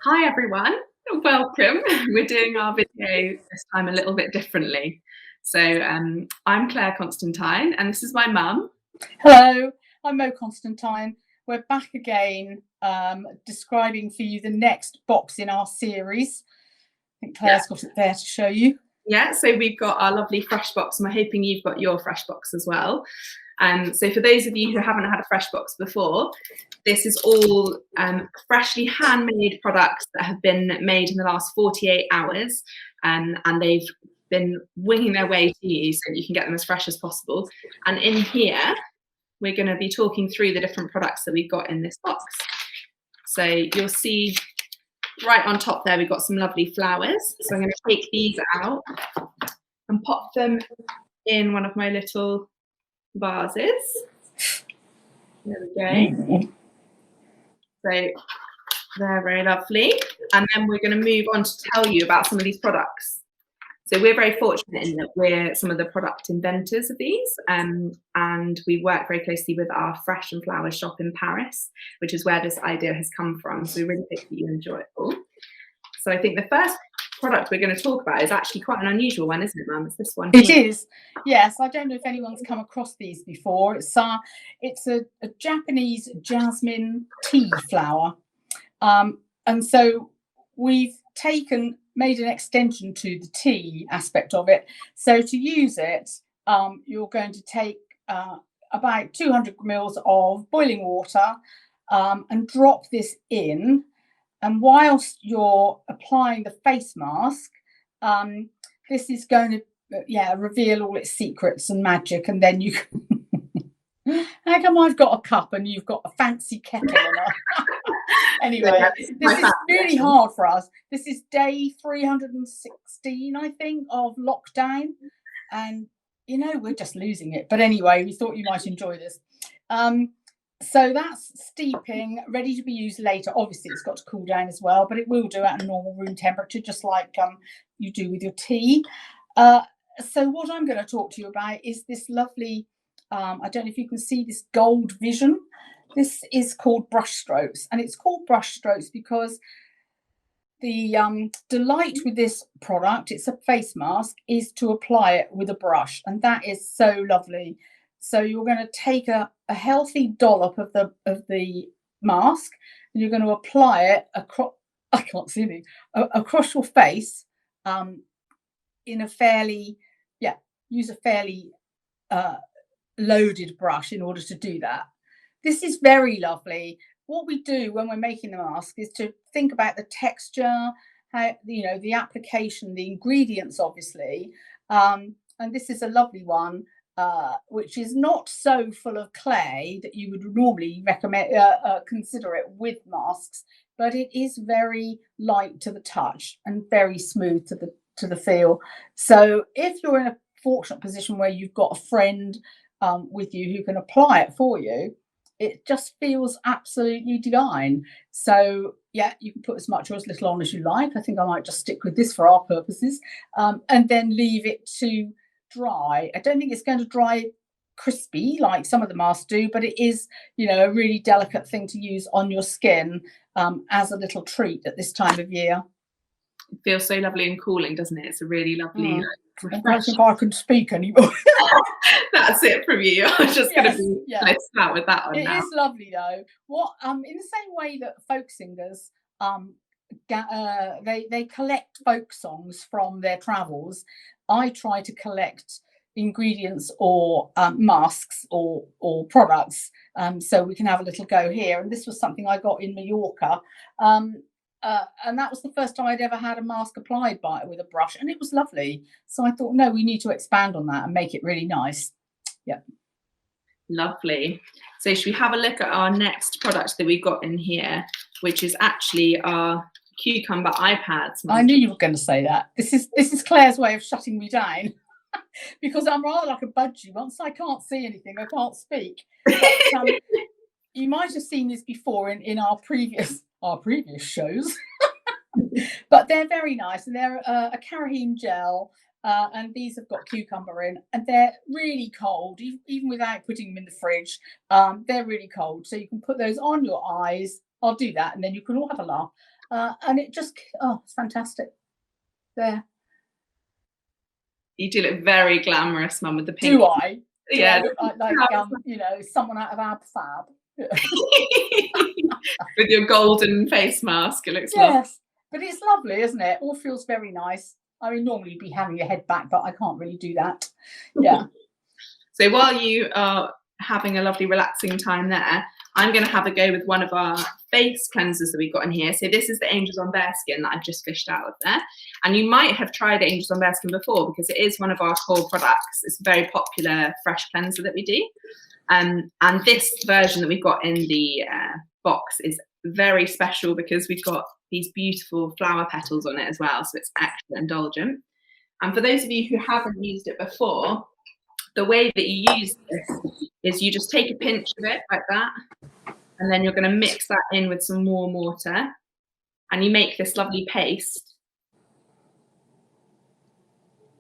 Hi everyone, welcome. We're doing our video this time a little bit differently. I'm Claire Constantine and this is my mum. Hello, I'm Mo Constantine. We're back again describing for you the next box in our series. I think Claire's got it there to show you. Yeah, so we've got our lovely fresh box and we're hoping you've got your fresh box as well. So for those of you who haven't had a fresh box before, this is all freshly handmade products that have been made in the last 48 hours and they've been winging their way to you so that you can get them as fresh as possible. And in here, we're going to be talking through the different products that we've got in this box. So you'll see right on top there, we've got some lovely flowers. So I'm going to take these out and pop them in one of my little vases. There we go. So they're very lovely. And then we're going to move on to tell you about some of these products. So we're very fortunate in that we're some of the product inventors of these, and we work very closely with our Fresh and Flowers shop in Paris, which is where this idea has come from. So we really hope that you enjoy it all. So I think the first product we're going to talk about is actually quite an unusual one, isn't it, Mum? It's this one here. It is, yes. I don't know if anyone's come across these before. It's a Japanese jasmine tea flower, and so we've made an extension to the tea aspect of it. So to use it, you're going to take about 200 mils of boiling water and drop this in. And whilst you're applying the face mask, this is going to reveal all its secrets and magic. And then you can... How come I've got a cup and you've got a fancy kettle? Anyway, this is really hard for us. This is day 316, I think, of lockdown. And, you know, we're just losing it. But anyway, we thought you might enjoy this. So that's steeping, ready to be used later. Obviously, it's got to cool down as well, but it will do at a normal room temperature, just like you do with your tea. So what I'm going to talk to you about is this lovely, I don't know if you can see this gold vision. This is called Brush Strokes, and it's called Brush Strokes because the delight with this product, it's a face mask, is to apply it with a brush, and that is so lovely. So you're going to take a healthy dollop of the mask, and you're going to apply it across. I can't see anything across your face, in a fairly, use a fairly loaded brush in order to do that. This is very lovely. What we do when we're making the mask is to think about the texture, how, you know, the application, the ingredients, obviously. And this is a lovely one, which is not so full of clay that you would normally recommend consider it with masks, but it is very light to the touch and very smooth to the feel. So if you're in a fortunate position where you've got a friend with you who can apply it for you, it just feels absolutely divine. So yeah, you can put as much or as little on as you like. I think I might just stick with this for our purposes, and then leave it to dry. I don't think it's going to dry crispy like some of the masks do, but it is, you know, a really delicate thing to use on your skin as a little treat at this time of year. It feels so lovely and cooling, doesn't it? It's a really lovely. I don't think I can speak anymore. That's it from you. I'm just going to be out with that one. It is lovely though. What in the same way that folk singers they collect folk songs from their travels, I try to collect ingredients or masks or products, so we can have a little go here. And this was something I got in Mallorca. And that was the first time I'd ever had a mask applied with a brush, and it was lovely. So I thought, no, we need to expand on that and make it really nice. Yeah. Lovely. So should we have a look at our next product that we've got in here, which is actually our cucumber iPads. I knew you were going to say that. This is Claire's way of shutting me down because I'm rather like a budgie. Once I can't see anything, I can't speak. But, you might have seen this before in our previous shows, but they're very nice, and they're a carrageen gel, and these have got cucumber in, and they're really cold, even without putting them in the fridge. They're really cold, so you can put those on your eyes. I'll do that, and then you can all have a laugh. And it just, oh, it's fantastic. There. You do look very glamorous, Mum, with the pink. Do I? Yeah. Do I look like you know, someone out of Ab Fab. With your golden face mask, it looks Yes, lovely. but it's lovely, isn't it? All feels very nice. I mean, normally you'd be having your head back, but I can't really do that. Yeah. So while you are having a lovely relaxing time there, I'm going to have a go with one of our face cleansers that we've got in here. So this is the Angels on Bearskin that I've just fished out of there. And you might have tried Angels on Bearskin before because it is one of our core products. It's a very popular fresh cleanser that we do. And this version that we've got in the box is very special because we've got these beautiful flower petals on it as well. So it's extra indulgent. And for those of you who haven't used it before, the way that you use this is you just take a pinch of it like that, and then you're going to mix that in with some warm water, and you make this lovely paste.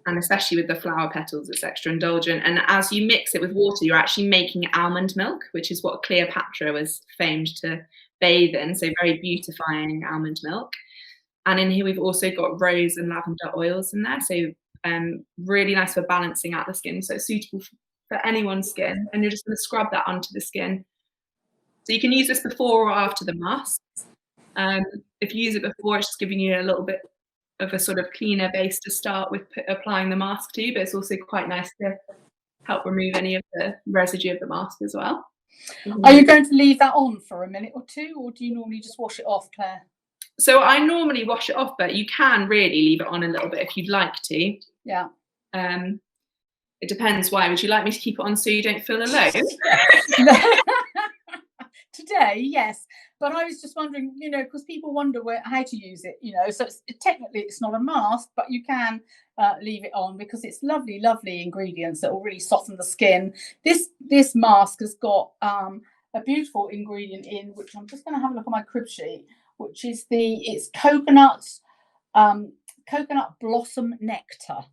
And especially with the flower petals, it's extra indulgent. And as you mix it with water, you're actually making almond milk, which is what Cleopatra was famed to bathe in. So very beautifying almond milk. And in here, we've also got rose and lavender oils in there. So really nice for balancing out the skin. So suitable for anyone's skin. And you're just going to scrub that onto the skin. So you can use this before or after the mask. If you use it before, it's just giving you a little bit of a sort of cleaner base to start with applying the mask to, but it's also quite nice to help remove any of the residue of the mask as well. Are you going to leave that on for a minute or two, or do you normally just wash it off, Claire? So I normally wash it off, but you can really leave it on a little bit if you'd like to. Yeah. It depends. Why would you like me to keep it on so you don't feel alone? Today, yes, but I was just wondering, you know, because people wonder how to use it, you know. So technically it's not a mask, but you can leave it on because it's lovely, lovely ingredients that will really soften the skin. This mask has got a beautiful ingredient in, which I'm just going to have a look at my crib sheet, which is it's coconut blossom nectar.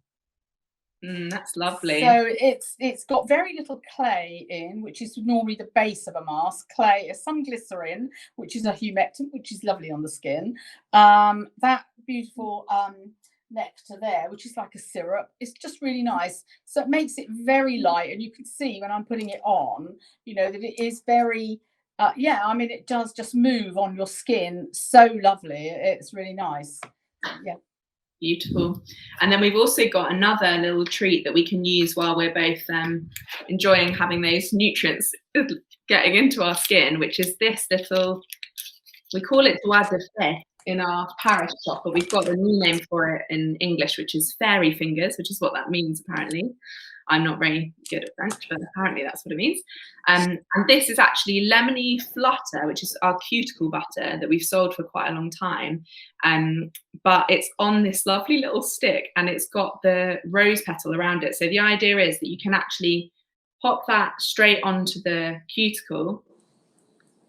That's lovely. So it's got very little clay in, which is normally the base of a mask. Clay, some glycerin, which is a humectant, which is lovely on the skin. That beautiful nectar there, which is like a syrup, it's just really nice. So it makes it very light, and you can see when I'm putting it on, you know, that it is very yeah, I mean, it does just move on your skin so lovely. It's really nice. Yeah. Beautiful. And then we've also got another little treat that we can use while we're both enjoying having those nutrients getting into our skin, which is this little, we call it doigt de fée in our Paris shop, but we've got a new name for it in English, which is fairy fingers, which is what that means apparently. I'm not very good at French, but apparently that's what it means. And this is actually Lemony Flutter, which is our cuticle butter that we've sold for quite a long time. But it's on this lovely little stick, and it's got the rose petal around it. So the idea is that you can actually pop that straight onto the cuticle,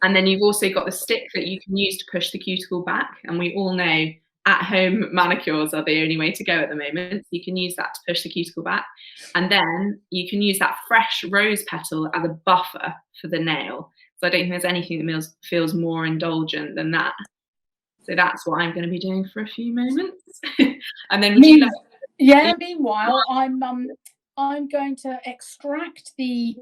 and then you've also got the stick that you can use to push the cuticle back. And we all know at-home manicures are the only way to go at the moment. You can use that to push the cuticle back, and then you can use that fresh rose petal as a buffer for the nail. So I don't think there's anything that feels more indulgent than that. So that's what I'm going to be doing for a few moments. And then meanwhile, I'm going to extract the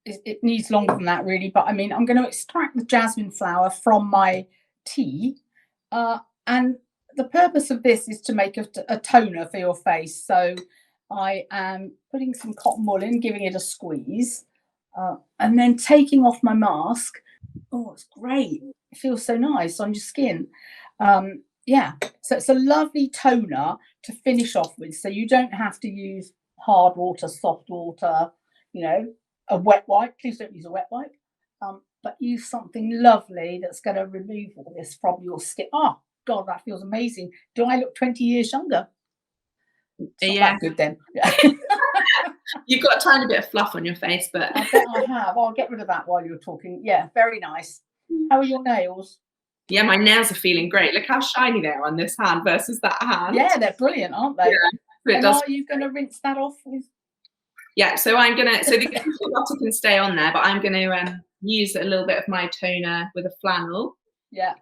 it needs longer than that really, but I mean, I'm going to extract the jasmine flower from my tea. And the purpose of this is to make a toner for your face. So I am putting some cotton wool in, giving it a squeeze, and then taking off my mask. Oh, it's great. It feels so nice on your skin. Yeah, so it's a lovely toner to finish off with. So you don't have to use hard water, soft water, you know, a wet wipe. Please don't use a wet wipe. But use something lovely that's going to remove all this from your skin. Oh, God, that feels amazing. Do I look 20 years younger? Yeah. Good then. You've got a tiny bit of fluff on your face, but I bet I have. I'll get rid of that while you're talking. Yeah, very nice. How are your nails? Yeah, my nails are feeling great. Look how shiny they are on this hand versus that hand. Yeah, they're brilliant, aren't they? Yeah, and are you going to rinse that off with? Yeah, so I'm gonna. So the butter can stay on there, but I'm going to use a little bit of my toner with a flannel. Yeah.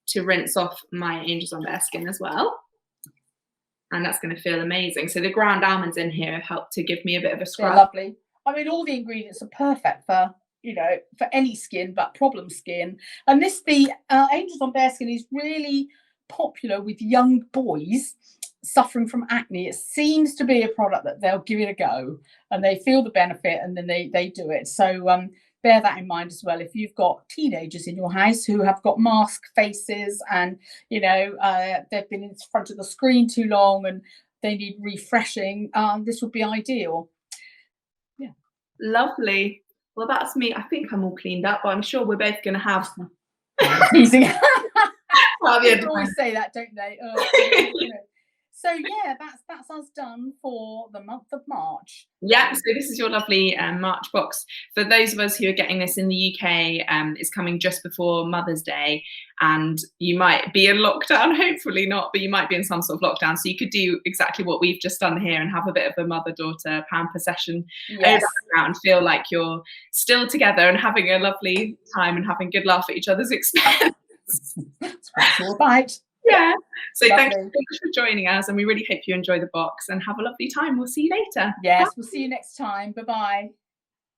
to rinse off my Angels on Bare Skin as well. And that's going to feel amazing. So the ground almonds in here have helped to give me a bit of a scrub. They're lovely. I mean, all the ingredients are perfect for, you know, for any skin, but problem skin. And the Angels on Bare Skin is really popular with young boys suffering from acne. It seems to be a product that they'll give it a go and they feel the benefit and then they do it. So bear that in mind as well. If you've got teenagers in your house who have got mask faces and, you know, they've been in front of the screen too long and they need refreshing, this would be ideal. Yeah. Lovely. Well, that's me. I think I'm all cleaned up, but I'm sure we're both going to have Teasing. Well, They always say that, don't they? You know. So yeah, that's us done for the month of March. Yeah, so this is your lovely March box. For those of us who are getting this in the UK, it's coming just before Mother's Day, and you might be in lockdown, hopefully not, but you might be in some sort of lockdown. So you could do exactly what we've just done here and have a bit of a mother-daughter pamper session over and feel like you're still together and having a lovely time and having a good laugh at each other's expense. That's what it's all about. Yeah. So Lovely. thank you so much for joining us, and we really hope you enjoy the box and have a lovely time. We'll see you later. Yes, we'll see you next time. Bye-bye.